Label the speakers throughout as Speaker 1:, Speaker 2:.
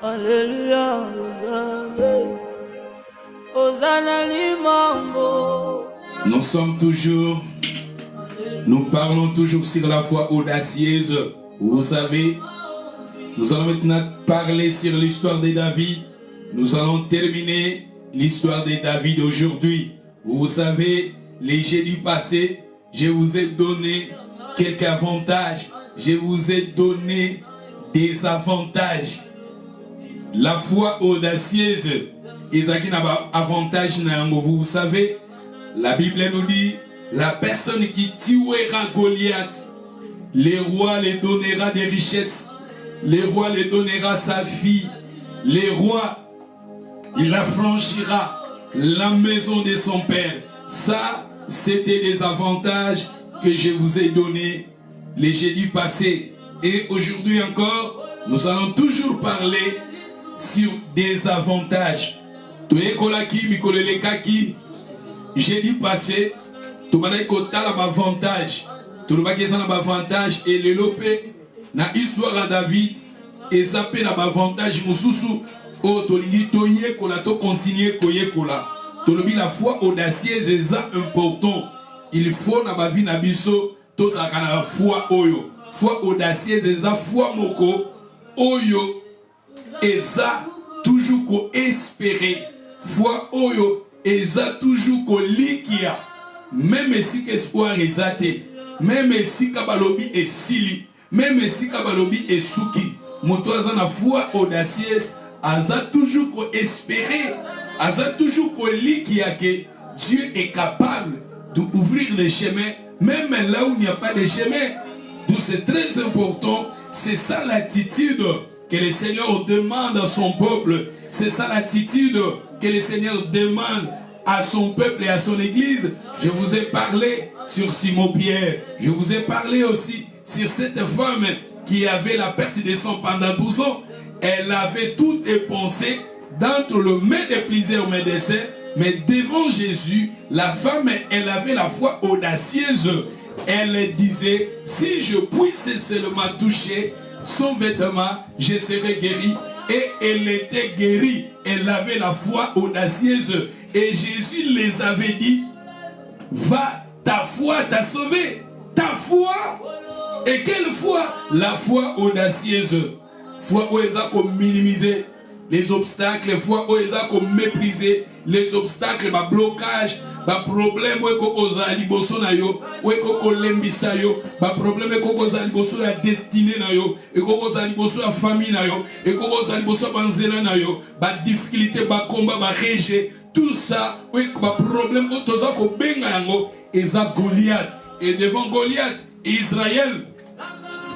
Speaker 1: Alléluia, Hosanna Limango.
Speaker 2: Nous parlons toujours sur la foi audacieuse. Vous savez, nous allons maintenant parler sur l'histoire de David. Nous allons terminer l'histoire de David aujourd'hui. Vous savez, les jeudis passés, je vous ai donné quelques avantages. Je vous ai donné des avantages. La foi audacieuse, Isaac n'a pas avantage. Vous savez, la Bible nous dit, la personne qui tuera Goliath, le roi lui donnera des richesses, le roi lui donnera sa fille, le roi, il affranchira la maison de son père. Ça, c'était des avantages que je vous ai donnés les jeudis passés. Et aujourd'hui encore, nous allons toujours parler sur des avantages. Jeudi passé, tu vas dire que tu as l'avantage. Tu vas dire que tu as l'avantage. Et le lopé, dans l'histoire de David, et ça peut avoir l'avantage. Moussoussou, oh, tu continuer à la foi audacieuse, c'est important. Il faut dans la vie de Bisso, tout ça la foi oyo. Foi audacieuse, c'est la foi moko oyo. Et ça, toujours qu'on espérer. Foi oyo, et ça, toujours qu'on likia. Même si l'espoir est athée, même si Kabalobi est sili, même si Kabalobi est souki, motoza na foi audacieuse, aza toujours qu'on espérer, aza toujours qu'on likia que Dieu est capable d'ouvrir les chemins, même là où il n'y a pas de chemin. Donc c'est très important, c'est ça l'attitude que le Seigneur demande à son peuple. C'est ça l'attitude que le Seigneur demande à son peuple et à son église. Je vous ai parlé sur Simon-Pierre. Je vous ai parlé aussi sur cette femme qui avait la perte de sang pendant 12 ans. Elle avait tout dépensé dans le main de plusieurs médecins. Mais devant Jésus, la femme, elle avait la foi audacieuse. Elle disait, si je puisse seulement toucher son vêtement, je serai guéri. Et elle était guérie. Elle avait la foi audacieuse. Et Jésus les avait dit, va, ta foi t'a sauvé. Ta foi. Et quelle foi? La foi audacieuse. Foi où ils ont minimisé les obstacles, foi où ils ont méprisé les obstacles, les blocages, les problèmes où ils ont liboso na yo, où ils ont lembisa yo, les problèmes où ils ont liboso la destinée na yo, et où ils ont liboso la famille na yo, et où ils ont liboso banzela na yo, les difficultés, les combats, les rejet, tout ça, oui, les problèmes où ils ont benga yango, ils ont Goliath. Et devant Goliath, Israël,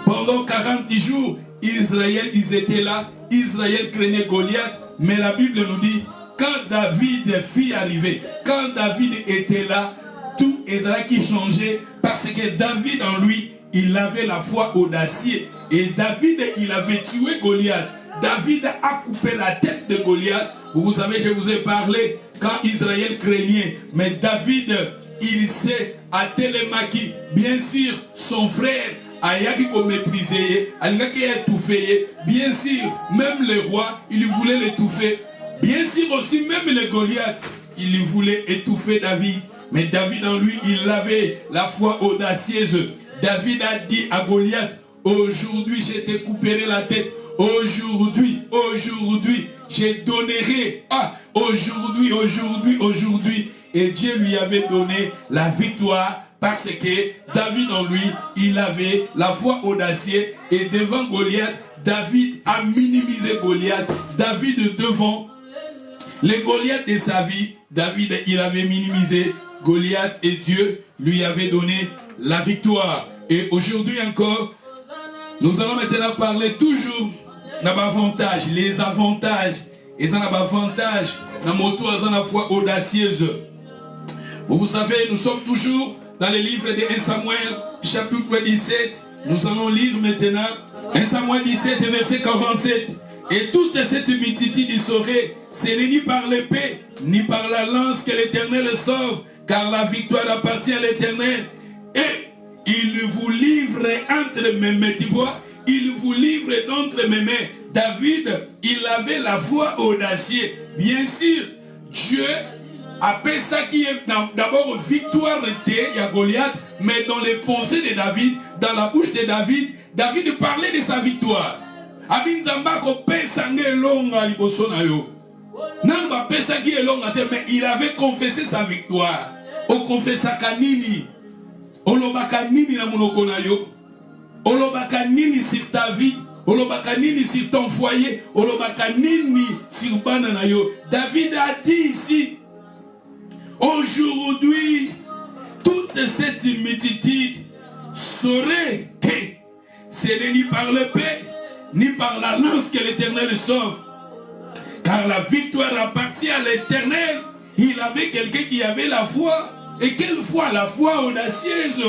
Speaker 2: pendant 40 jours, Israël, ils étaient là. Israël craignait Goliath. Mais la Bible nous dit, quand David fit arriver, quand David était là, tout Israël qui changeait. Parce que David en lui, il avait la foi audacieuse. Et David, il avait tué Goliath. David a coupé la tête de Goliath. Vous savez, je vous ai parlé quand Israël craignait. Mais David, il s'est attelé, bien sûr, son frère. Ayaki ko méprisé, alingaki étouffé. Bien sûr, même le roi, il voulait l'étouffer. Bien sûr aussi, même le Goliath, il voulait étouffer David. Mais David en lui, il avait la foi audacieuse. David a dit à Goliath, aujourd'hui je te couperai la tête. Aujourd'hui, je donnerai. Aujourd'hui. Et Dieu lui avait donné la victoire. Parce que David en lui, il avait la foi audacieuse. Et devant Goliath, David a minimisé Goliath. David devant les Goliath de sa vie, David, il avait minimisé Goliath et Dieu lui avait donné la victoire. Et aujourd'hui encore, nous allons maintenant parler toujours d'avantages, les avantages. Et ça n'a pas avantage dans la foi audacieuse. Vous savez, nous sommes toujours dans le livre de 1 Samuel, chapitre 17, nous allons lire maintenant 1 Samuel 17, verset 47. Et toute cette multitude saurait, ce n'est ni par l'épée, ni par la lance que l'Éternel sauve, car la victoire appartient à l'Éternel. Et il vous livre entre mes mains, tu vois, il vous livre d'entre mes mains David, il avait la foi audacieuse. Bien sûr, Dieu a fait ça qui est d'abord victoire était, il y a Goliath, mais dans les pensées de David, dans la bouche de David, David parlait de sa victoire. Mais il avait confessé sa victoire. On confessa kanini. Olobaka nini na monoko na yo. Olobaka nini sur ta vie. Olobaka nini sur ton foyer. Olobaka nini sur bana na yo. David a dit ici, aujourd'hui, toute cette multitude saurait que ce n'est ni par l'épée, ni par la lance que l'Éternel sauve. Car la victoire appartient à l'Éternel. Il avait quelqu'un qui avait la foi. Et quelle foi? La foi audacieuse.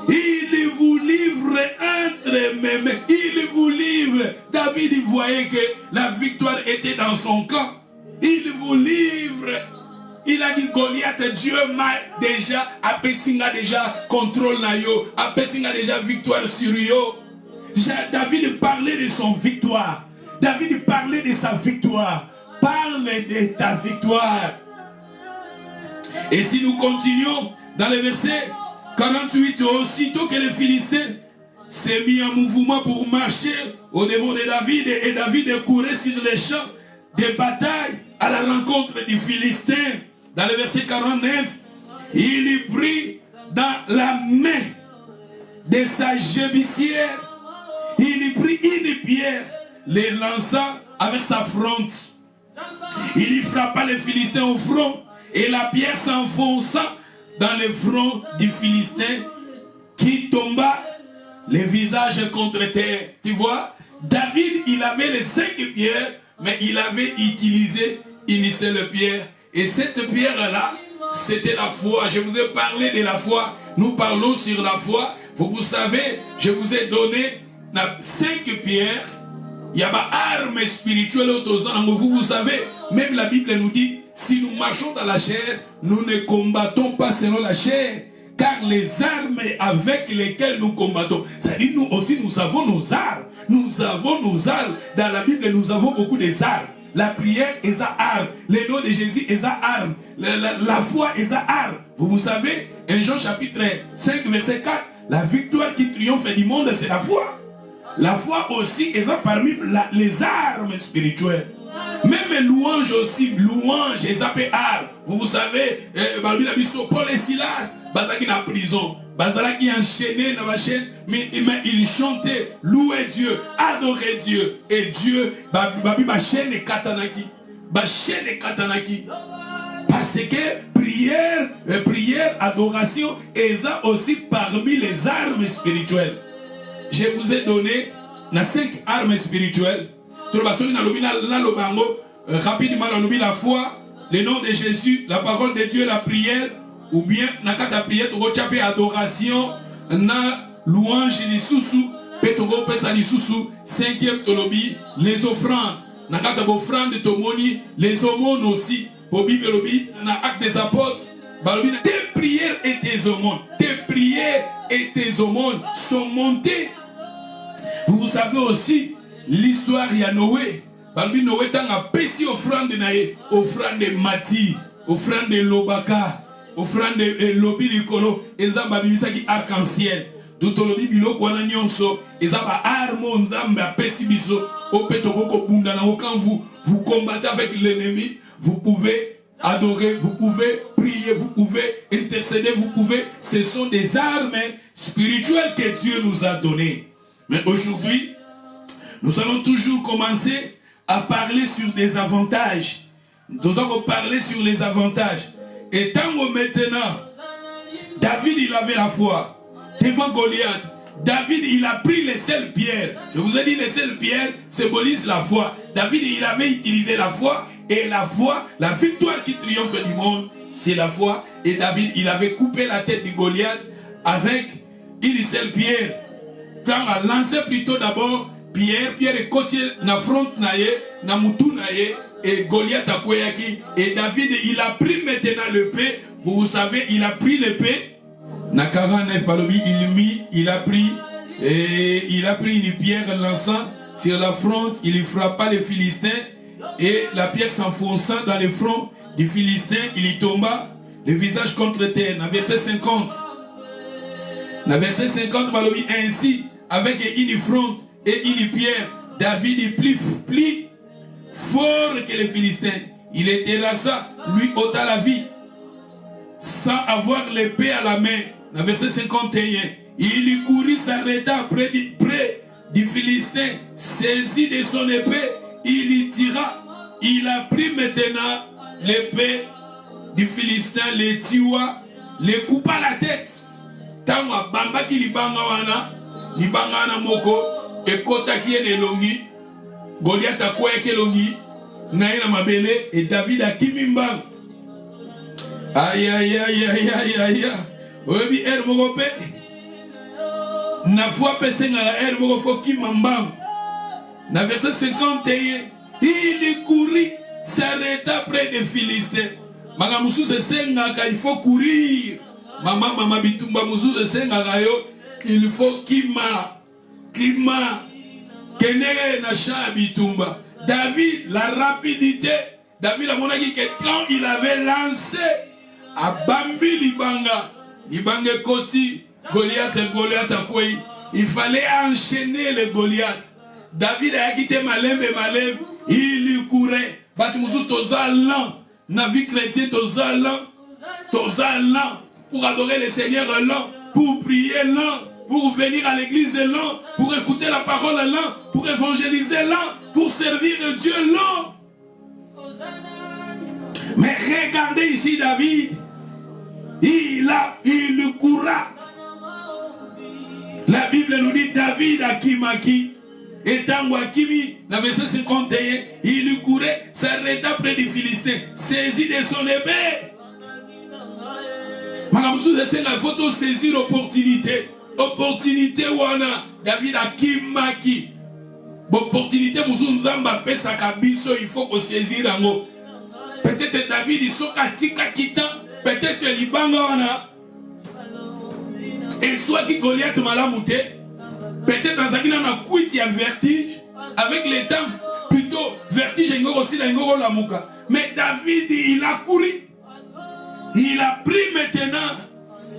Speaker 2: Il vous livre entre mes mains. Il vous livre. David, il voyait que la victoire était dans son camp. Il vous livre. Il a dit Goliath, Dieu m'a déjà, Apessinga déjà contrôle na yo, Apessinga déjà victoire sur yo. David parlait de son victoire. David parlait de sa victoire. Parle de ta victoire. Et si nous continuons dans le verset 48, aussitôt que les Philistins s'est mis en mouvement pour marcher au devant de David, et David courait sur les champs de bataille à la rencontre du Philistin. Dans le verset 49, il y prit dans la main de sa gébissière, il y prit une pierre, les lança avec sa fronte. Il y frappa les Philistins au front, et la pierre s'enfonça dans le front du Philistin, qui tomba le visage contre terre. Tu vois, David, il avait les 5 pierres, mais il avait utilisé une seule pierre. Et cette pierre-là, c'était la foi. Je vous ai parlé de la foi. Nous parlons sur la foi. Vous savez, je vous ai donné 5 pierres. Il y a des armes spirituelles autour. Vous savez, même la Bible nous dit, si nous marchons dans la chair, nous ne combattons pas selon la chair. Car les armes avec lesquelles nous combattons, c'est-à-dire nous aussi, nous avons nos armes. Nous avons nos armes. Dans la Bible, nous avons beaucoup des armes. La prière est sa arme. Le nom de Jésus est sa arme. La foi est sa arme. Vous savez, 1 Jean chapitre 5, verset 4, la victoire qui triomphe du monde, c'est la foi. La foi aussi est parmi les armes spirituelles. Même louange aussi, louange est appelée arme. Vous savez, Paul et Silas, Bazaki dans la prison. Bazalaki enchaîné dans la chaîne, mais il chantait, louer Dieu, adorer Dieu. Et Dieu, ba chaîne et katanaki. Ba chaîne et katanaki. Parce que prière, adoration, et ça aussi parmi les armes spirituelles. Je vous ai donné 5 armes spirituelles. Rapidement, la foi, le nom de Jésus, la parole de Dieu, la prière, ou bien, nakata prière, tu adoration, na louange, les sous-sous, petoro pesa les sous-sous, 5e tolobi, les offrandes, nakata offrande de tomoni, les aumônes aussi, pour Bible, na acte des apôtres, tes prières et tes aumônes, sont montées. Vous savez aussi l'histoire de Noé. Noé a payé offrande de Mati, offrande de Lobaka, offrande de Lobi Likolo, et ça qui arc-en-ciel. Tout le Lobi Biloko na nyonso, et ça va armo nzambe a pesi biso, au petoko bunda na quand vous combattez avec l'ennemi, vous pouvez adorer, vous pouvez prier, vous pouvez intercéder, vous pouvez. Ce sont des armes spirituelles que Dieu nous a données. Mais aujourd'hui, nous allons toujours commencer à parler sur des avantages. Nous allons parler sur les avantages. Et tant que maintenant, David, il avait la foi devant Goliath. David, il a pris les seules pierres. Je vous ai dit, les seules pierres symbolisent la foi. David, il avait utilisé la foi. Et la foi, la victoire qui triomphe du monde, c'est la foi. Et David, il avait coupé la tête de Goliath avec une seule pierre. Quand on a lancé plutôt d'abord Pierre est côté na front naye, na mutu naye, et Goliath a koyaki. Et David, il a pris maintenant l'épée. Vous savez, il a pris l'épée. Na 49 balobi, il a pris une pierre lançant sur la fronte, il y frappa les Philistins, et la pierre s'enfonça dans le front du Philistin, il y tomba, le visage contre terre. Dans verset 50. Dans verset 50, ainsi, avec une fronte et une pierre, David est plus fort que les Philistins. Il terrassa, lui ôta la vie, sans avoir l'épée à la main. Dans verset 51, il y courut, s'arrêta près du Philistin, saisi de son épée, il y tira. Il a pris maintenant l'épée du Philistin, le tua, le coupa la tête. Tanga bamba ki libanga wana moko, ekota ki elongi, Goliath akwe ke longi, naina mabele, et David a kimimba. Aïe aïe aïe aïe aïe aïe. Obi er mogope. Na foi pesenga la er mogo fo kimamba. Na verset 51, il courut, s'arrêta près des Philistins. Maga musuze senga ka il faut courir. Mama bitumba musuze senga ka yo, il faut kima kenere na cha bitumba. David, la rapidité. David a monaki que quand il avait lancé à Bambi Libanga Koti, Goliath a quoi? Il fallait enchaîner le Goliath. David a quitté Malem, il courait. Batmoussous tozalan, na vie chrétienne tozalan, pour adorer le Seigneur lent, pour prier lent, pour venir à l'église lent, pour écouter la parole lent, pour évangéliser lent, pour servir Dieu lent. Mais regardez ici David, il courra. La Bible nous dit David a kimaki. Et tant Wakimi, dans verset 51, il courait, s'arrêta près du Philistin, saisi de son épée. Il faut saisir l'opportunité. Opportunité wana, David a kimaki. Opportunité, il faut saisir. Peut-être David, il soka tika kita, peut-être Libanga wana. Et soit qui Goliath malamouté. Peut-être dans un il y a vertige, avec les temps plutôt vertige, mais David, il a couru, il a pris maintenant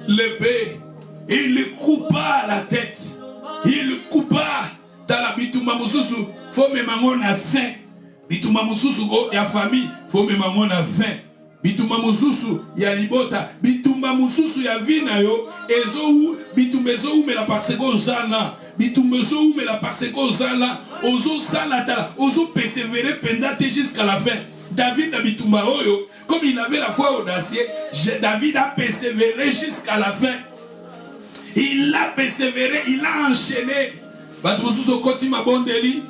Speaker 2: l'épée, il le coupa la tête, il le coupa dans la bituma mususu, faut me mangon à faim, bituma mususu il y a famille, faut me mangon à faim, bituma mususu il y a libota, bituma mususu il y a vina yo, ezo bituma ezo mais la parce que zana. Bitumbezo mais la parce que zala ozo salatala ozo persévérer pendant jusqu'à la fin. David a bitumba oyo comme il avait la foi audacieuse, David a persévéré jusqu'à la fin. Il a persévéré, il a enchaîné. Batrusu koti mabondeli.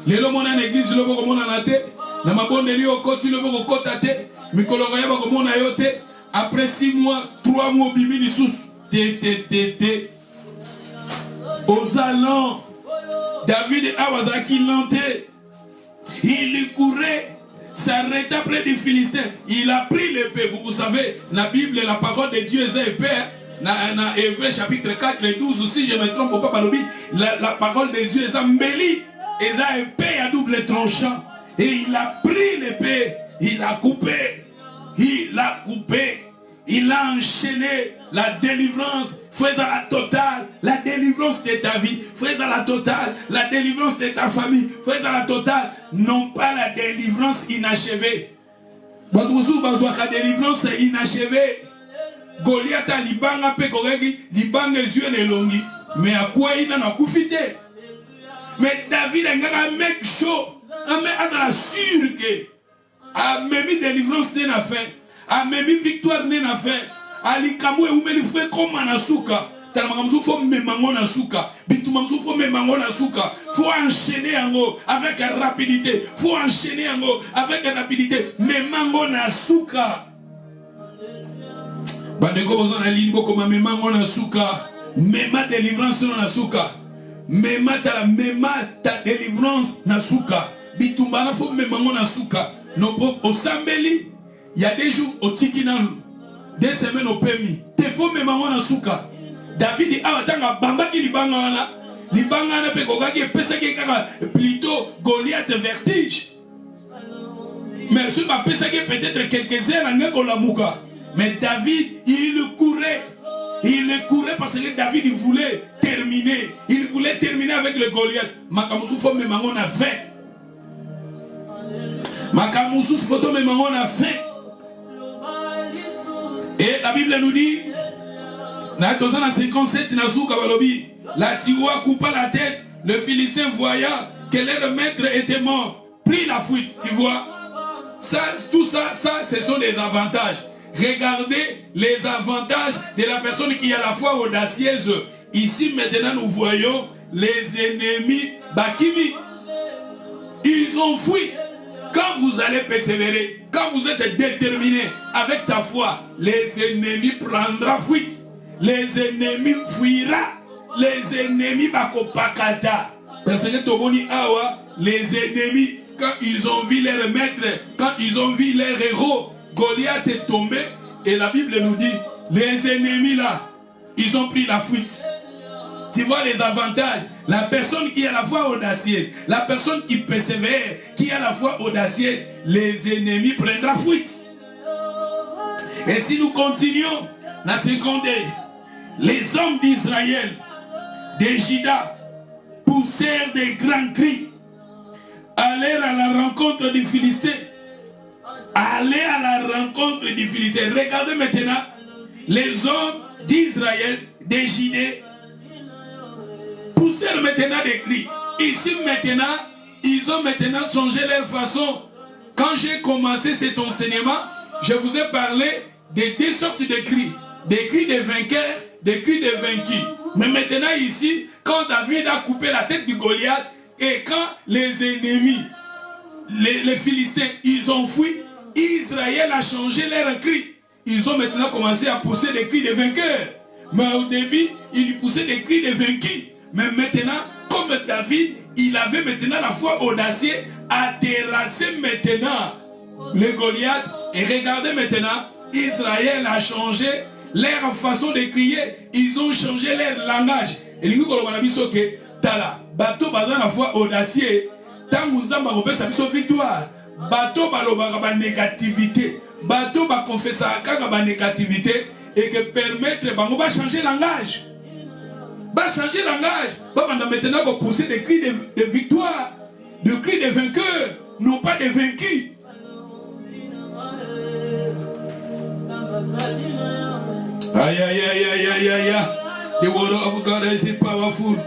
Speaker 2: Lelo mona na église lobo ko mona na te. Na mabondeli o koti lobo ko kota te. Mikolo ya ba ko mona yo te. Après 6 mois, 3 mois bimi ni sus. Te. Aux allants, David Awazaki lentait. Il courait, s'arrêta près des Philistins. Il a pris l'épée. Vous savez, la Bible, la parole de Dieu est épée. Dans Hébreux chapitre 4 et 12 aussi, je me trompe pas, la parole de Dieu est embellie. Et ça épée à double tranchant. Et il a pris l'épée. Il a coupé. Il a enchaîné la délivrance, fais à la totale, la délivrance de ta vie, fais à la totale, la délivrance de ta famille, fais à la totale, non pas la délivrance inachevée. La délivrance inachevée. Goliath a libanga pe koregi, libanga yeux ne longi, mais à quoi il n'a koufité. Mais David a un mec chaud, un mec à sûr que a même délivrance de la fin. A même victoire n'est pas fait. Ali kamwe umeli fait comme anasuka. Talamangamzu faut memango nasuka. Bitumamzu faut memango nasuka. Faut enchaîner ango avec rapidité. Faut enchaîner ango avec rapidité. Memango nasuka. Bandeko bozo na limbo comme memango nasuka. Mema délivrance nasuka. Mema ta délivrance nasuka. Bitumbana faut memango nasuka. No au sambeli. Il y a des jours au Tikinam, des semaines au Pemi. Te faut me maman na souka. David dit ah tanga bamba ki libanga wana. Libanga pe kokaki pesaki kaka plutôt Goliath vertige. Mais ce va pesaki peut-être quelques heures en Ekolamuka. Mais David, il courait. Il courait parce que David il voulait terminer. Il voulait terminer avec le Goliath. Makamusu faut me mangon a fait. Makamusu photo me mangon a fait. Et la Bible nous dit, dans 57, la Tiwa coupa la tête, le Philistin voya que leur maître était mort, prit la fuite, tu vois. Ça, tout ça, ce sont des avantages. Regardez les avantages de la personne qui est à la fois audacieuse. Ici, maintenant, nous voyons les ennemis Bakimi. Ils ont fui. Quand vous allez persévérer, quand vous êtes déterminé avec ta foi, les ennemis prendront fuite. Les ennemis fuira. Les ennemis bakopakata. Parce que Tomoni Awa, les ennemis, quand ils ont vu leur maître, quand ils ont vu leur héros, Goliath est tombé. Et la Bible nous dit, les ennemis là, ils ont pris la fuite. Tu vois les avantages. La personne qui est à la fois audacieuse, la personne qui persévère, qui est à la fois audacieuse, les ennemis prennent la fuite. Et si nous continuons, la seconde, les hommes d'Israël, des Juda, poussèrent des grands cris, allèrent à la rencontre des Philistins. Allez à la rencontre des Philistins. Regardez maintenant les hommes d'Israël, des Judées, poussèrent maintenant des cris. Ici maintenant, ils ont maintenant changé leur façon. Quand j'ai commencé cet enseignement, je vous ai parlé de deux sortes de cris. Des cris de vainqueurs, des cris de vaincus. Mais maintenant ici, quand David a coupé la tête du Goliath, et quand les ennemis, les Philistins, ils ont fui, Israël a changé leur cri. Ils ont maintenant commencé à pousser des cris de vainqueurs. Mais au début, ils poussaient des cris de vaincus. Mais maintenant, comme David, il avait maintenant la foi audacieuse à terrasser maintenant le Goliath. Et regardez maintenant, Israël a changé leur façon de crier. Ils ont changé leur langage. Et les gens qui tala, bateau bazan la foi audacieuse, tant vous avez repéré sa victoire. Bateau balobaka ba négativité, bateau ba confesser kaka ba négativité et que permettre bango ba changer langage. Ba changer langage, ba maintenant ko pousser des cris de victoire, des cris de vainqueurs, non pas de vaincus. Aïe aïe aïe aïe aïe aïe aïe. The word of God is powerful.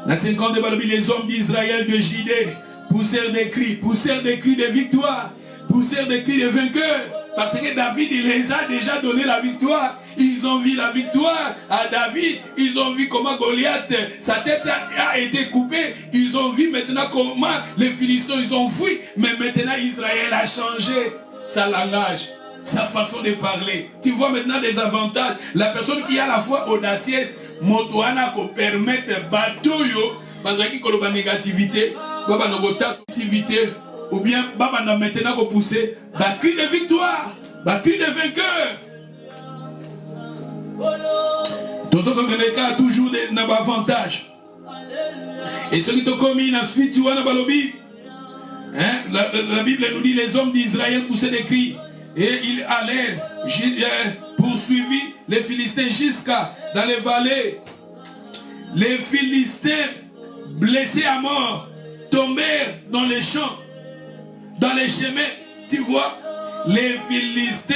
Speaker 2: Dans 50 les hommes d'Israël de Judée poussèrent des cris de victoire, poussèrent des cris de vainqueurs, parce que David il les a déjà donné la victoire. Ils ont vu la victoire à David, ils ont vu comment Goliath, sa tête a été coupée, ils ont vu maintenant comment les Philistins ils ont fui, mais maintenant Israël a changé sa langage, sa façon de parler. Tu vois maintenant des avantages. La personne qui a la foi audacieuse, motoana ko permettre bateau yo, bazaki ko ba négativité. Baba activité ou bien Baba n'a maintenant repoussé ba cri de victoire, ba cri de vainqueur. Tous ceux qui ont toujours des avantages. Et ceux qui ont commis la suite, tu vois, la Bible nous dit les hommes d'Israël poussaient des cris et ils allèrent poursuivre les Philistins jusqu'à dans les vallées. Les Philistins blessés à mort tombèrent dans les champs, dans les chemins. Tu vois, les Philistins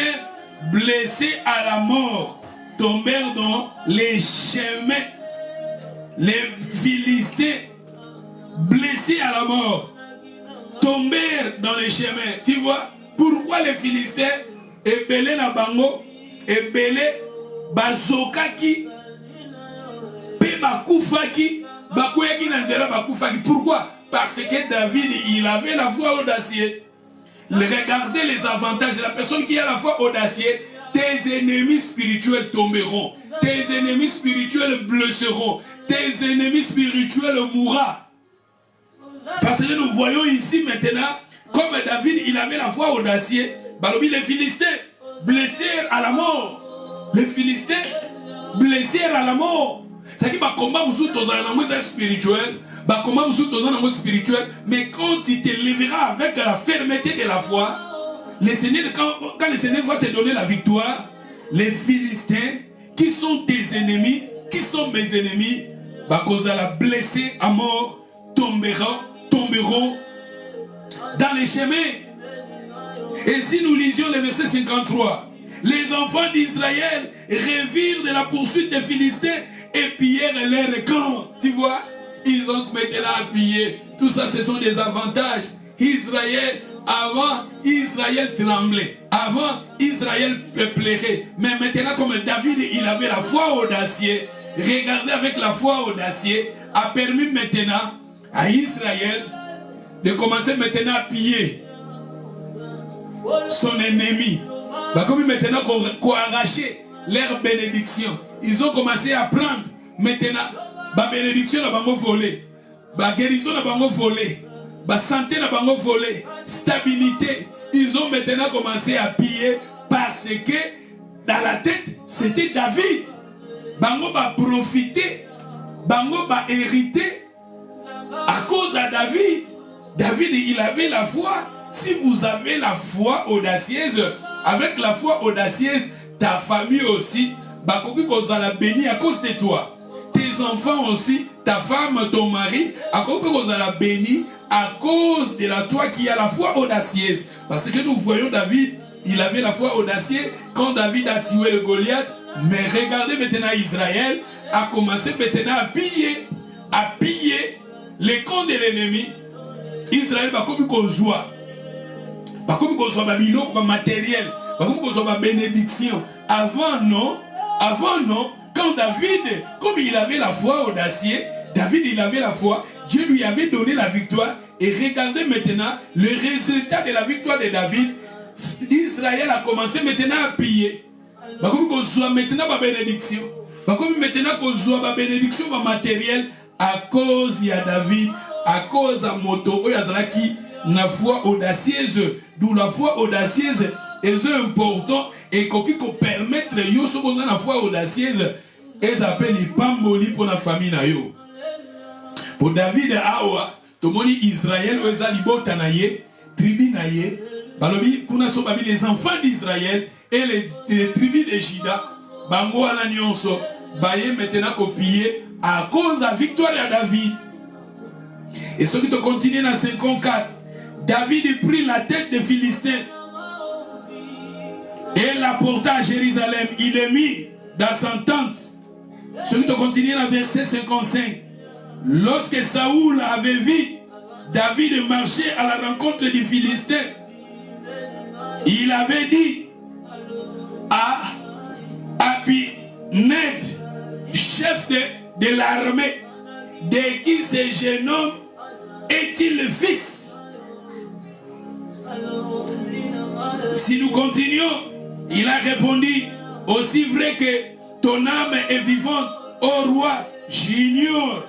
Speaker 2: blessés à la mort tombèrent dans les chemins. Les Philistins blessés à la mort tombèrent dans les chemins. Tu vois, pourquoi les Philistins ebele na bango, ebele bazokaki, pe bakufaki, bakoyaki na nzela bakufaki. Pourquoi? Parce que David, il avait la foi audacieuse. Regardez les avantages de la personne qui a la foi audacieuse. Tes ennemis spirituels tomberont. Tes ennemis spirituels blesseront. Tes ennemis spirituels mourront. Parce que nous voyons ici maintenant, comme David, il avait la foi audacieuse. Balobi, les Philistins blessèrent à la mort. Les Philistins blessèrent à la mort. C'est-à-dire que combat spirituel, combat spirituel, mais quand tu te lèveras avec la fermeté de la foi, le Seigneur, quand le Seigneur va te donner la victoire, les Philistins, qui sont tes ennemis, qui sont mes ennemis, la blessés à mort, tomberont dans les chemins. Et si nous lisions le verset 53, les enfants d'Israël revirent de la poursuite des Philistins et pillèrent leur camp. Tu vois, ils ont maintenant à piller. Tout ça, ce sont des avantages. Israël, avant, Israël tremblait. Avant, Israël pleurait. Mais maintenant, comme David, il avait la foi audacieuse, regardez avec la foi audacieuse, a permis maintenant à Israël de commencer maintenant à piller son ennemi. Comme maintenant qu'on arrachait leur bénédiction, ils ont commencé à prendre maintenant la bénédiction na bango volée, la guérison na bango volée, la santé na bango volée, stabilité. Ils ont maintenant commencé à piller parce que dans la tête c'était David. Bango va profiter, bango va hériter à cause de David. David, il avait la foi. Si vous avez la foi audacieuse, avec la foi audacieuse, ta famille aussi, bakoki kozala béni à cause de toi. Tes enfants aussi, ta femme, ton mari, bakoki kozala béni à cause de la toi qui a la foi audacieuse. Parce que nous voyons David, il avait la foi audacieuse quand David a tué le Goliath. Mais regardez maintenant Israël a commencé maintenant à piller les camps de l'ennemi. Israël va comme qu'on joie. Comme qu'on soit matériel, comme qu'on soit bénédiction. Avant non, quand David, comme il avait la foi audacieuse, David il avait la foi, Dieu lui avait donné la victoire. Et regardez maintenant le résultat de la victoire de David. Israël a commencé maintenant à piller. Comme qu'on soit maintenant ma bénédiction. Comme maintenant qu'on soit ma bénédiction matérielle à cause de David, à cause de moto, qui la foi audacieuse, d'où la foi audacieuse est important et qui peut permettre yo ce qu'on a la foi audacieuse et appelle les pamboli pour la famille na yo. Pour David awa, tout le monde Israël ou eza libota na ye, tribu na ye, balobi kuna so babi les enfants d'Israël et les tribus de Juda, bango ala nyonso, baye maintenant copier à cause de la victoire de David. Et ce qui te continue dans 54, David prit la tête des Philistins et la porta à Jérusalem. Il est mis dans sa tente. Ce qui te continue dans verset 55. Lorsque Saoul avait vu David marcher à la rencontre des Philistins, il avait dit à Abined, chef de l'armée, de qui ce jeune homme est-il le fils? Si nous continuons, il a répondu, aussi vrai que ton âme est vivante, ô roi, j'ignore.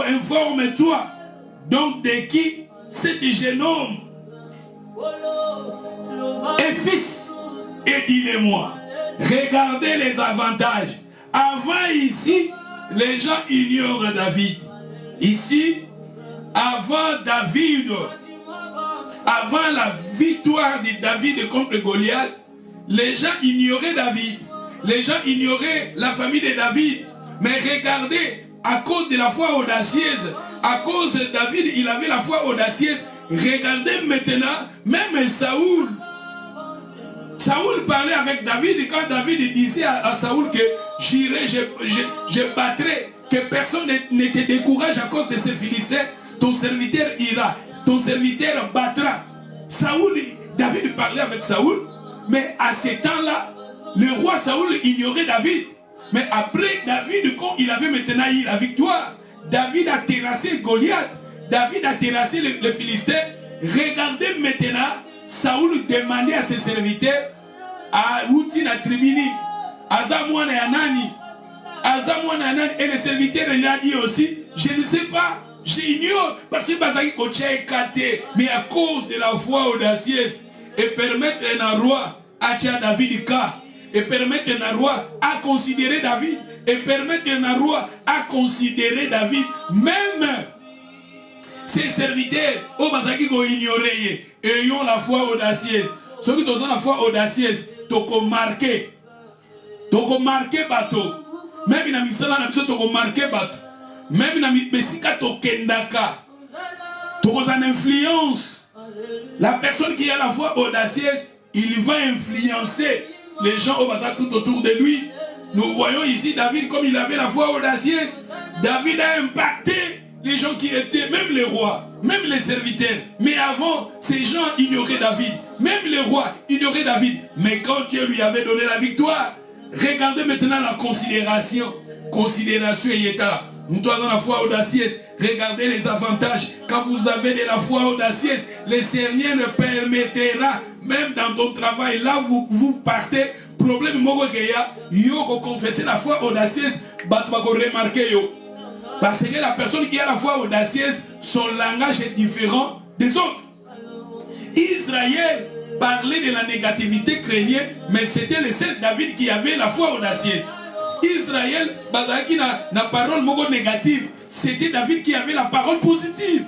Speaker 2: Informe-toi donc de qui cet jeune homme est fils. Et dis-le-moi. Regardez les avantages. Avant ici, les gens ignorent David. Ici, avant David, avant la victoire de David contre Goliath, les gens ignoraient David. Les gens ignoraient la famille de David. Mais regardez, à cause de la foi audacieuse, à cause de David, il avait la foi audacieuse. Regardez maintenant, même Saoul. Saoul parlait avec David et quand David disait à Saoul que j'irai, je battrai, que personne ne te décourage à cause de ces Philistins, ton serviteur ira, ton serviteur battra. Saoul, David parlait avec Saoul, mais à ce temps-là, le roi Saoul ignorait David. Mais après David, quand il avait maintenant eu la victoire, David a terrassé Goliath, David a terrassé les Philistins. Regardez maintenant, Saoul demandait à ses serviteurs, à Outina Tribini, à Zamouana Yanani, et les serviteurs il a dit aussi, je ne sais pas, j'ignore, parce que Bazaki Kocha est caté, mais à cause de la foi audacieuse, et permettre un roi à David Ka. et permettre un roi à considérer David, et permettre un roi à considérer David, même ses serviteurs, au Basaki go ignorer, ayant la foi audacieuse. Ceux qui ont la foi audacieuse, toko marqué bateau. Même na misala na biso toko marqué bateau. Même na besika tokendaka, toko une influence. La personne qui a la foi audacieuse, il va influencer les gens au bazar tout autour de lui. Nous voyons ici David, comme il avait la foi audacieuse, David a impacté les gens qui étaient, même les rois, même les serviteurs. Mais avant, ces gens ignoraient David. Même les rois ignoraient David. Mais quand Dieu lui avait donné la victoire, regardez maintenant la considération. Considération et état. Nous avons la foi audacieuse. Regardez les avantages. Quand vous avez de la foi audacieuse, le Seigneur ne permettra, même dans ton travail, là vous partez, problème yo confesser la foi audacieuse, remarquer yo. Parce que la personne qui a la foi audacieuse, son langage est différent des autres. Israël parlait de la négativité chrétienne, mais c'était le seul David qui avait la foi audacieuse. Israël, qui n'a la parole négative, c'était David qui avait la parole positive.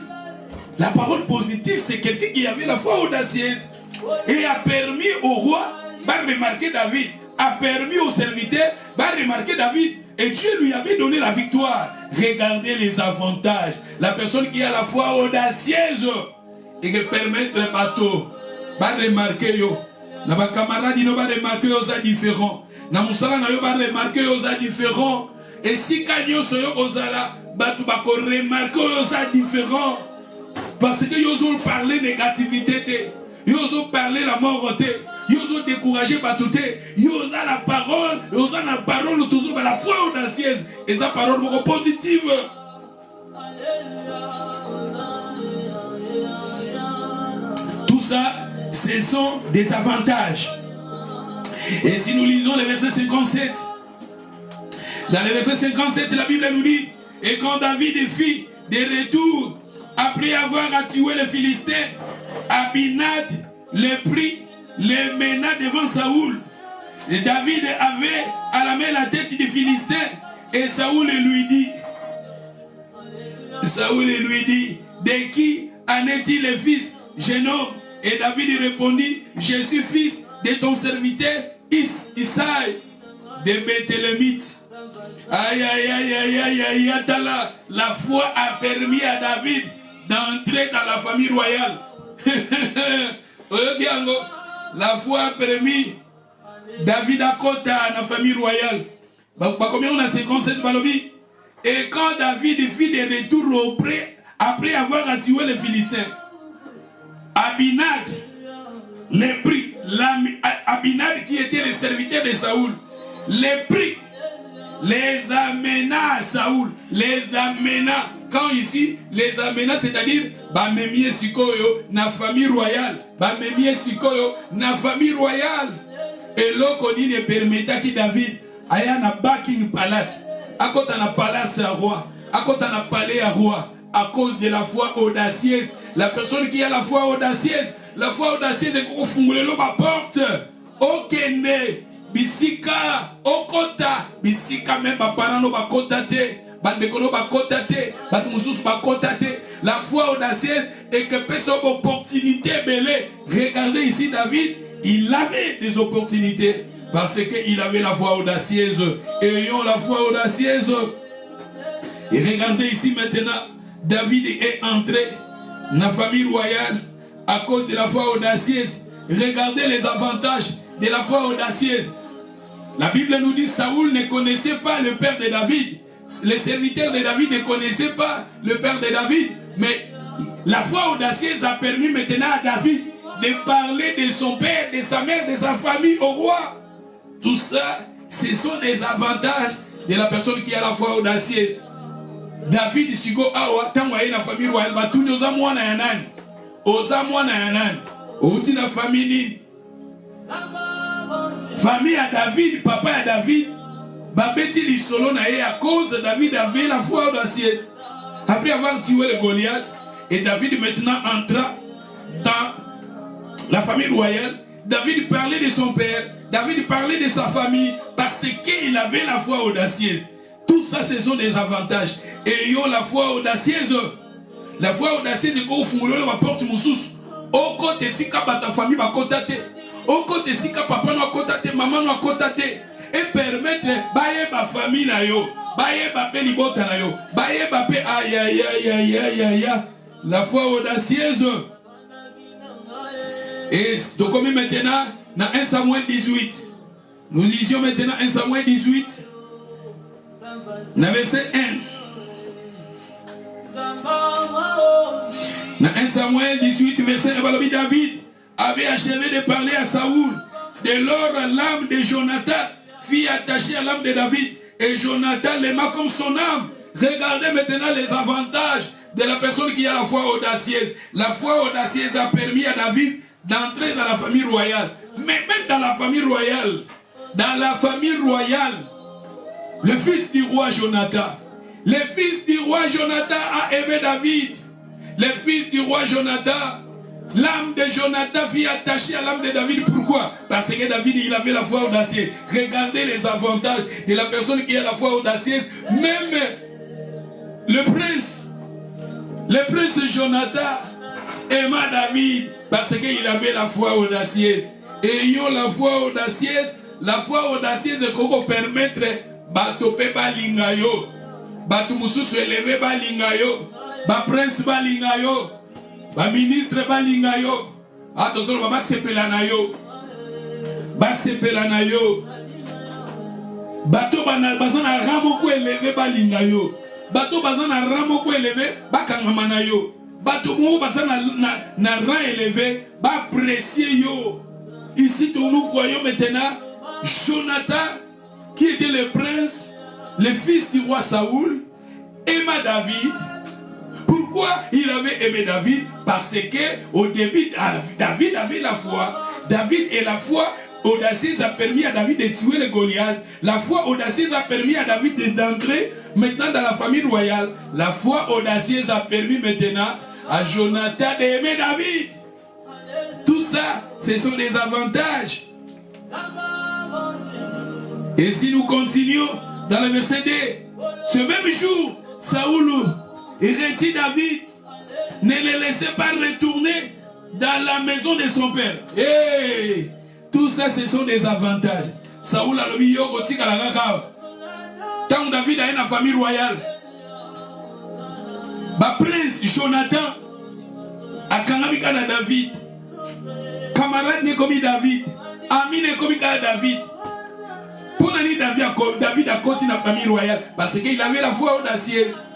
Speaker 2: La parole positive, c'est quelqu'un qui avait la foi audacieuse et a permis au roi de remarquer David, a permis aux serviteurs de remarquer David, et Dieu lui avait donné la victoire. Regardez les avantages. La personne qui a la foi audacieuse et qui permet le bateau va remarquer yo. Na ba camarade no va remarquer yo ça différent. Na musala na yo va remarquer yo ça différent. Et si kanyo so yo ozala batu ba ko remarquer yo ça différent. Parce que yo zo parler négativité té. Yo zo parler la mort té. Yo zo décourager batu té. Yo za la parole toujours la foi audacieuse et sa parole positive. Tout ça, ce sont des avantages. Et si nous lisons le verset 57, dans le verset 57, la Bible nous dit, et quand David fit des retours, après avoir tué les Philistins, Abinad les prit, les mena devant Saoul. Et David avait à la main la tête des Philistins, et Saoul lui dit, de qui en est-il le fils, jeune homme? Et David répondit, je suis fils de ton serviteur Isaïe de Béthélémite. Aïe, aïe, aïe, aïe, aïe, aïe, aïe, la foi a permis à David d'entrer dans la famille royale. La foi a permis David à côté à la famille royale. Combien on a 57 balobi? Et quand David fit des retours après avoir tué les Philistins, Abinad les prit. Abinad qui était le serviteur de Saoul, les prit, les amena à Saoul, les amena. Quand ici, les amena, c'est-à-dire, Bamemie Sikoyo, na famille royale, Bamemie Sikoyo, na famille royale. Et l'Okoni ne permettait que David aille na Buckingham Palace, à côté de la palace à roi, à côté de la palais à roi, à cause de la foi audacieuse. La personne qui a la foi audacieuse est qu'on foule la porte. Okene, bisika, okota, bisika même parents no bakota te, bandekolo bakota te, batumusus bakota te. La foi audacieuse est que personne opportunité belé. Regardez ici David, il avait des opportunités parce qu'il avait la foi audacieuse. Ayons la foi audacieuse. Et regardez ici maintenant, David est entré dans la famille royale à cause de la foi audacieuse. Regardez les avantages de la foi audacieuse. La Bible nous dit Saoul ne connaissait pas le père de David. Les serviteurs de David ne connaissaient pas le père de David. Mais la foi audacieuse a permis maintenant à David de parler de son père, de sa mère, de sa famille au roi. Tout ça, ce sont des avantages de la personne qui a la foi audacieuse. David Sigo Awa, Tanwaye la famille royale, Batuni oza mwana ya nani? Oza mwana ya nani? Outi na famille. Famille à David, papa à David, Babeti Lisolo na ye à cause de David avait la foi audacieuse. Après avoir tué le Goliath, et David maintenant entra dans la famille royale, David parlait de son père, David parlait de sa famille, parce qu'il avait la foi audacieuse. Tout ça, ce sont des avantages. Ayons la foi audacieuse. La foi audacieuse, c'est qu'on fout la porte moussous. Au côté, si ta famille va cotater. Au côté, si papa va cotater, maman va cotater. Et permettre, bailler ma famille na yo, bailler ma pe libota na yo, bailler ma pe aïe aïe aïe aïe aïe aïe. La foi audacieuse. Et donc, comme maintenant, dans 1 Samuel 18, nous lisions maintenant 1 Samuel 18, dans verset 1. Dans 1 Samuel 18, verset 1, David avait achevé de parler à Saoul. Dès lors, l'âme de Jonathan fut attachée à l'âme de David. Et Jonathan l'aima comme son âme. Regardez maintenant les avantages de la personne qui a la foi audacieuse. La foi audacieuse a permis à David d'entrer dans la famille royale. Mais même dans la famille royale, le fils du roi Jonathan, a aimé David. Le fils du roi Jonathan, l'âme de Jonathan fut attachée à l'âme de David. Pourquoi? Parce que David, il avait la foi audacieuse. Regardez les avantages de la personne qui a la foi audacieuse. Même le prince Jonathan aima David parce qu'il avait la foi audacieuse. Ayons la foi audacieuse. La foi audacieuse est qu'on permettre batope balingayo, batu mususu élevé balingayo, ba prince balingayo, ba ministre balingayo. Attention, ba sepela na yo, bato bazana ramo ko élevé balingayo, bato bazana ramo ko élevé bakangama na yo, bato mo bazana na rang élevé ba apprécier yo. Ici nous voyons maintenant Jonathan, qui était le prince, le fils du roi Saoul, aima David. Pourquoi il avait aimé David? Parce que au début, David avait la foi. David et la foi audacieuse a permis à David de tuer le Goliath. La foi audacieuse a permis à David d'entrer maintenant dans la famille royale. La foi audacieuse a permis maintenant à Jonathan d'aimer David. Tout ça, ce sont des avantages. Et si nous continuons dans le verset 2, ce même jour, Saoul retint David, ne le laissait pas retourner dans la maison de son père. Hey, tout ça, ce sont des avantages. Saoul a le milieu gothique à la raka. Tant David a une famille royale. Ba prince Jonathan a kangamika na David. Camarade n'est comme David. Ami n'est comme David. Pour David a continué la famille royale parce qu'il avait la foi audacieuse.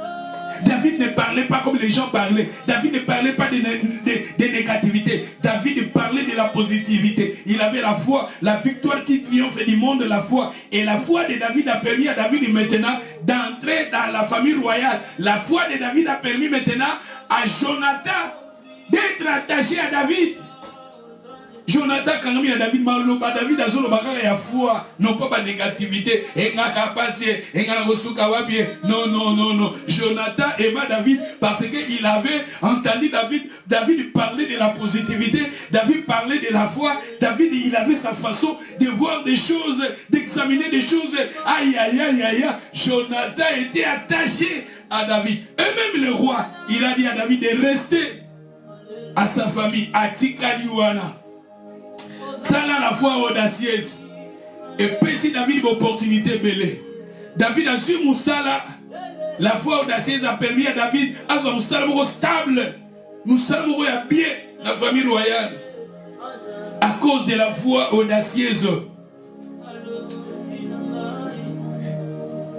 Speaker 2: David ne parlait pas comme les gens parlaient. David ne parlait pas de négativité. David parlait de la positivité. Il avait la foi, la victoire qui triomphe du monde de la foi. Et la foi de David a permis à David maintenant d'entrer dans la famille royale. La foi de David a permis maintenant à Jonathan d'être attaché à David. Jonathan, quand il a David, David a zolo bakara ya foi, non pas de négativité. Non. Jonathan aima David parce qu'il avait entendu David parler de la positivité, David parlait de la foi, David il avait sa façon de voir des choses, d'examiner des choses. Aïe. Jonathan était attaché à David. Et même le roi, il a dit à David de rester à sa famille, à Tikaliwana. Tala la foi audacieuse. Et puis si David a une opportunité belée. David a su Moussala. La foi audacieuse a permis à David à son Moussala stable. Moussala a bien la famille royale. À cause de la foi audacieuse.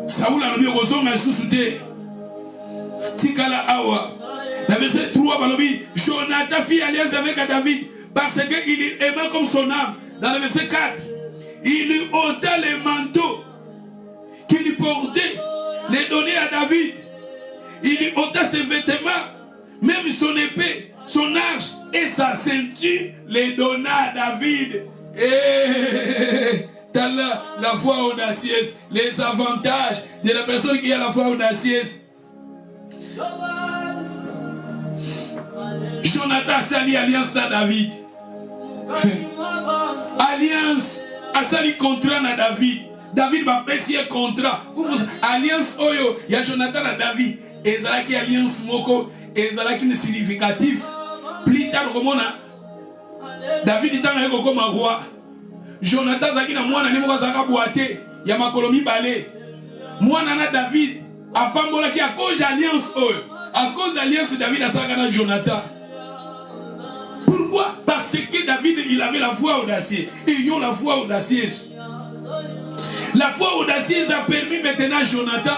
Speaker 2: Saoul a nommé Roson à sous-souté. Tikala Awa. La verset 3, Jonathan fit alliance avec David. Parce qu'il aimait comme son âme. Dans le verset 4, il lui ôta les manteaux qu'il portait, les donnait à David. Il lui ôta ses vêtements, même son épée, son arche et sa ceinture, les donna à David. Et t'as la foi audacieuse, les avantages de la personne qui a la foi audacieuse. Jonathan s'allie alliance à David. Alliance, asali contrat na David. David va passer un contrat. Alliance oyo, il y a Jonathan et David. Et ça qui alliance moko, et ça qui est significatif. Plus tard, David est comme un roi. Jonathan zaki na mwana ni moko zaka boité. Ya makolomi balé. Mwana na David a pambola ki a cause alliance oyo. À cause alliance David a saka na Jonathan. Pourquoi? Parce que David il avait la foi audacieuse. Ils ont la foi audacieuse. La foi audacieuse a permis maintenant à Jonathan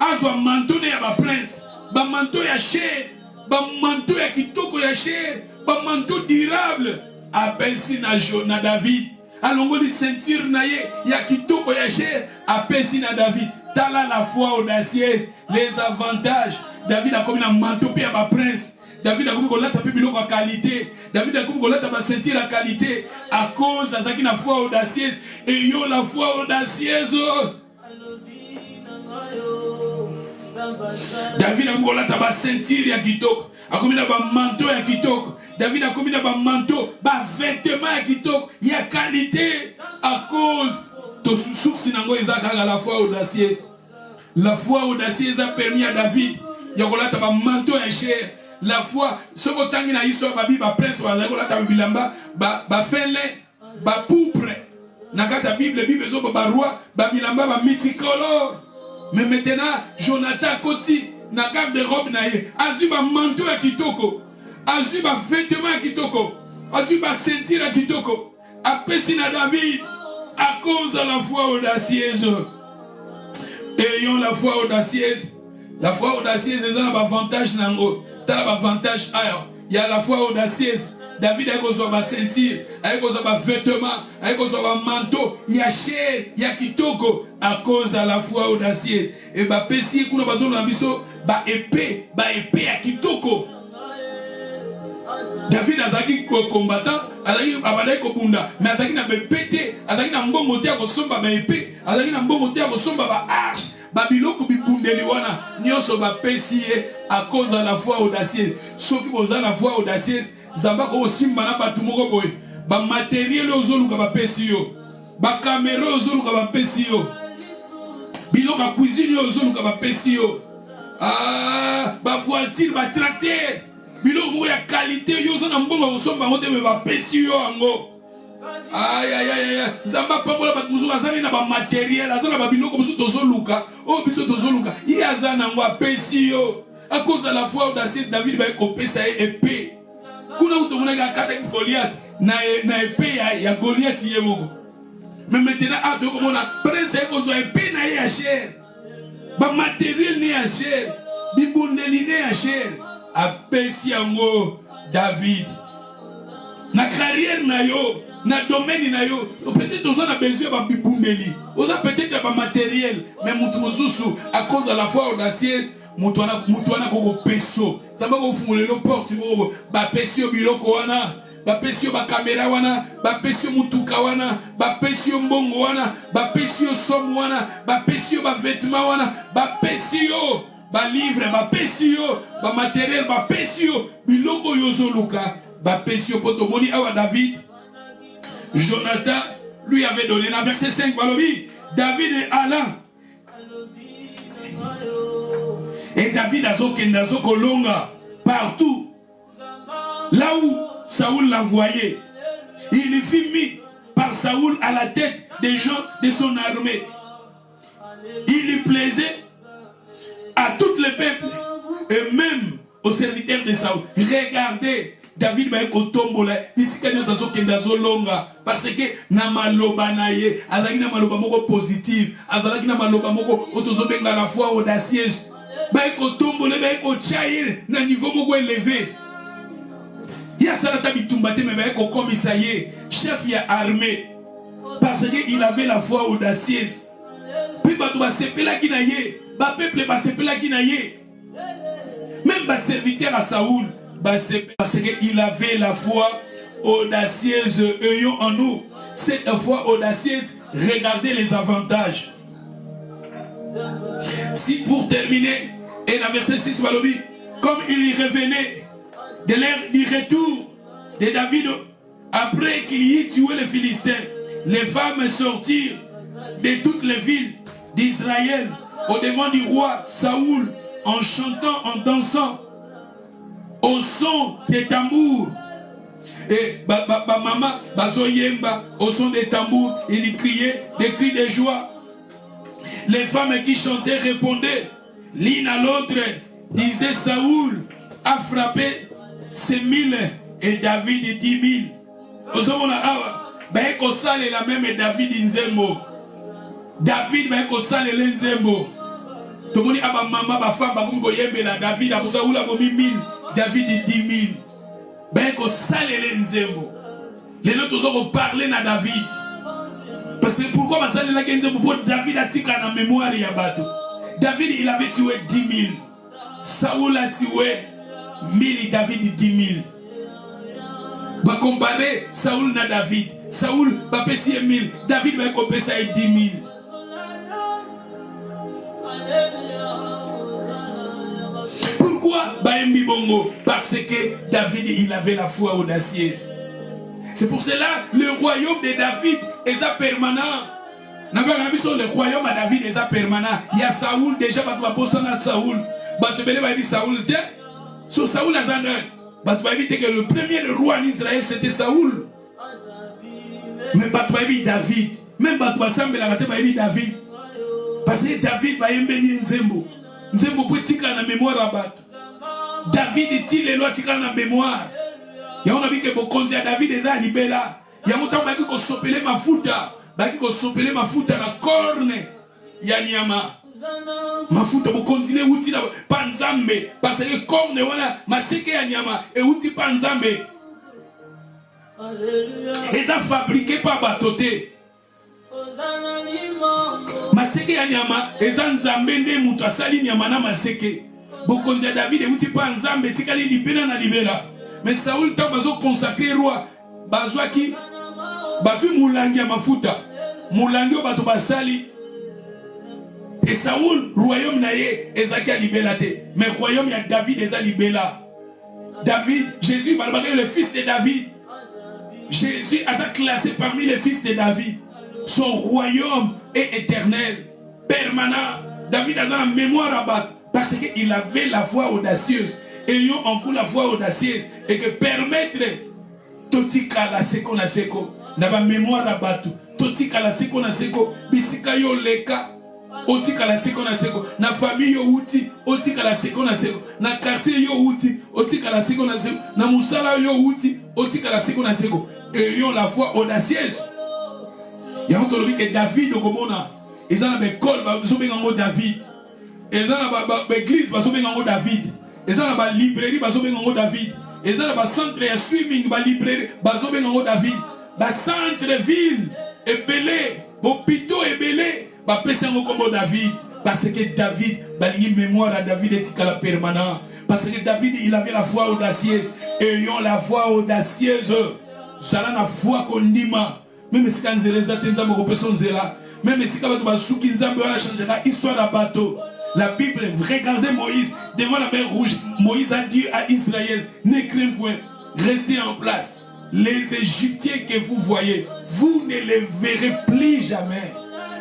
Speaker 2: à soit manteau à ma prince. Ba manteau ya cher, ba manteau ya kitoko ya cher, ba manteau durable. A pensi na David. Alongo di sentir na ye ya kitoko ya cher. A pensi na David. Tala la foi audacieuse, les avantages. David a comme un manteau à ma prince. David a comme un biloko à qualité. David a comme un sentir la qualité à cause de ça qui a foi audacieuse. Et yo la foi audacieuse. David a comme un sentir ya kitoko. A comme un manteau ya kitoko. David a comme un manteau, un vêtement ya kitoko. Ya qualité à cause de source nango ezaka la foi audacieuse. La foi audacieuse a permis à David. Ya kolata ba manteau ya cher. La foi, ce que tu as dit, c'est que prince ba fele, ba poupre. Nakata Bible, Bible zo ba roi, ba bilamba ba multicolore. Mais maintenant, Jonathan Koti, na garde de robe naie, azu ba manteau à kitoko, azu ba vêtement à kitoko, azu ba ceinture à kitoko. Apesi na David à cause de la foi audacieuse. Ayons la foi audacieuse. La foi audacieuse, les gens ont avantage nango. T'as l'avantage ailleurs. Il y a la foi audacieuse. David a besoin de ceinture, a besoin de vêtements, a besoin de manteau. Il y a cher, il y a kitoko à cause de la foi audacieuse. Et bah pesi kuna bazo na biso ba épée à kitoko. David azaki combattant, azaki abale ko bunda, mais azaki na pété, azaki na mbongo te ko somba ba épée, azaki na mbongo te ko somba ba arche. Babiloko bibundeli wana nyonso bapesi à cause de la foi audacieuse. Soki boza la foi audacieuse, zamba ko simba na batu moko boye. Ba matériel ozoluka bapesi yo. Ba caméra ozoluka bapesi yo. Biloko ya cuisine ozoluka bapesi yo. Ah, ba voiture, ba tracteur. Biloko moko ya qualité yo zo na mbongo osomba ngote me bapesi yo ango. Aïe aïe aïe, zamba pambola bat muzuka zani na ba matériel, azana ba biloko musu tozoluka, o biso tozoluka. Il azana ngwa pesi yo. À cause de la foi audacieuse, David va kopesa épée. Kuna utomona ga kata ki Goliath na épée ya Goliath yemoko. Mais maintenant a de comme on a prince ko zo épée na ya cher. Ba matériel ni ya cher, bibundeli ni ya cher. A pesi yango David. Na carrière na yo, na domaine na yo, peut-être on a besoin de bibundeli. On a peut-être pas matériel, mais mutu mususu à cause de la foi audacieuse, mutu wana koko peso. Tamba ko fungolelo porte bo ba peso biloko wana, ba peso ba caméra wana, ba peso mutuka wana, ba peso mbongo wana, ba peso somme wana, ba peso ba vêtement wana, ba peso ba livre, ba peso ba matériel, ba peso biloko yozoluka, ba peso poto moni awa David. Jonathan lui avait donné, dans verset 5, Balobi, David est Alain. Et David a Kolonga partout. Là où Saoul l'envoyait, il fut mis par Saoul à la tête des gens de son armée. Il lui plaisait à tous les peuples et même aux serviteurs de Saoul. Regardez. David va être au tombeau là, ici quand nous sommes au longa, parce que na maloba na ye, azaki na maloba moko positif, azaki na maloba moko otozobenga la foi audacieuse, va être au tombeau là, va être au chair, na niveau moko élevé. Ya salata bitumbate mais va être au commissariat, chef ya armée, parce que il avait la foi audacieuse. Puis ba doit sepela ki na ye, ba peuple ba sepela ki na ye, même ba serviteur à Saoul. Parce qu'il avait la foi audacieuse. Ayons en nous cette foi audacieuse. Regardez les avantages. Si pour terminer, et dans verset 6, comme il y revenait de l'ère du retour de David Après qu'il y ait tué les Philistins, les femmes sortirent de toutes les villes d'Israël au devant du roi Saoul en chantant, en dansant au son des tambours. Et maman, bazoyemba au son des tambours, il criait des cris de joie. Les femmes qui chantaient répondaient l'une à l'autre, disaient Saoul a frappé 1000 et David 10 000. Au moment là, baeko sale la même David nzembo. David baeko sale le nzembo. Tout le monde a maman, ba femme, ba kumko yembe la David, a Saoul a 1000, David 10 000. Baeko sale le nzembo. Les autres ont parlé na David. Parce que pourquoi ma sale la nzembo pour David a tika na mémoire ya bato. David il avait tué 10 000. Saoul a tué 1000 et David 10 000. Va comparer Saoul na David. Saoul va payer 1000. David va comparer ça à 10 000. Pourquoi Baembi Bongo? Parce que David il avait la foi audacieuse. C'est pour cela le royaume de David est permanent. Le royaume à David est permanent. Il y a Saoul déjà, Saoul. Saoul sur Saoul a que le premier roi en Israël c'était Saoul. Mais David, même David. Parce que David va aimer Nzembo. Nzembo peut tika na mémoire à battre. David est-il les lois tika na mémoire. Il y a un avis que Bokondia David est à Libela. Il y a un temps qui a sopelé ma fouta. Baki ko sopele mafuta na corne ya nyama. Mafuta bokonzile uti na panzambe parce que corne wana maseke ya nyama et uti panzambe. Et ça fabriqué par batoté. Maseke ya nyama eza nzambe nde mutu asali nyama na maseke. Bokonzia David uti panzambe tikali libela na libela. Mais Saoul tant bazo consacré roi bazwa ki bafi moulangi ya mafuta moulangi o bato basali et Saoul royaume naye ezaki a libela te mais royaume ya David eza libela. David Jésus le fils de David. Jésus a classé parmi les fils de David. Son royaume est éternel, permanent. David a la mémoire à battre parce qu'il avait la foi audacieuse. Ayons en vous la foi audacieuse et que permettre totika la seko na seko na ba mémoire à battu totika la seko na seko bisika yo leka otika la seko na seko na famille yo uti otika la seko na seko na quartier yo uti otika la seko na seko na musala yo uti otika la seko na seko. Ayons la foi audacieuse. Il y a un autre que David okomona ils ont la école bazo bengango David ils ont la église bazo bengango David ils ont la librairie bazo bengango David. Et ça, le centre de swimming, la librairie, le David, le centre-ville est belé, l'hôpital est belé, le David. Parce que David, la mémoire à David est permanent. Parce que David, il avait la foi audacieuse. Ayons la foi audacieuse. J'allais la foi qu'on dit, même si quand même si quand changera histoire à bateau. La Bible, regardez Moïse devant la mer rouge. Moïse a dit à Israël, ne craignez point, restez en place. Les Égyptiens que vous voyez, vous ne les verrez plus jamais.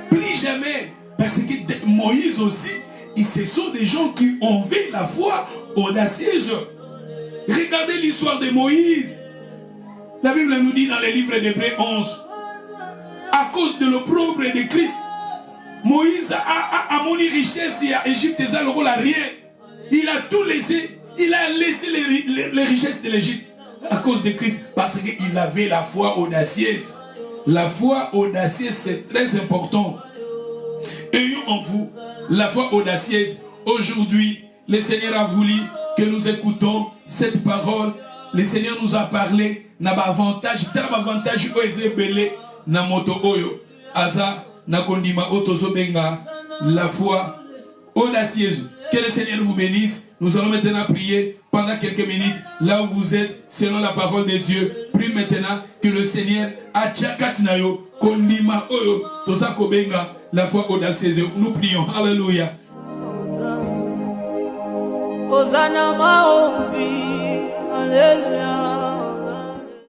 Speaker 2: Plus jamais. Parce que Moïse aussi, ce sont des gens qui ont vu la foi audacieuse. Regardez l'histoire de Moïse. La Bible nous dit dans les livres d'Hébreux 11, à cause de l'opprobre de Christ, Moïse a moni richesse à Égypte, rien. Il a tout laissé. Il a laissé les richesses de l'Égypte à cause de Christ. Parce qu'il avait la foi audacieuse. La foi audacieuse, c'est très important. Ayons en vous la foi audacieuse. Aujourd'hui, le Seigneur a voulu que nous écoutons cette parole. Le Seigneur nous a parlé. N'a pas avantage. T'as pas avantage. Na moto oyo. Aza. La foi audacieuse. Que le Seigneur vous bénisse. Nous allons maintenant prier pendant quelques minutes là où vous êtes selon la parole de Dieu. Prie maintenant que le Seigneur achakatinayo kondima oyo tosa kobenga la foi audacieuse. Nous prions. Alléluia.
Speaker 1: Hosanna maombi. Alléluia.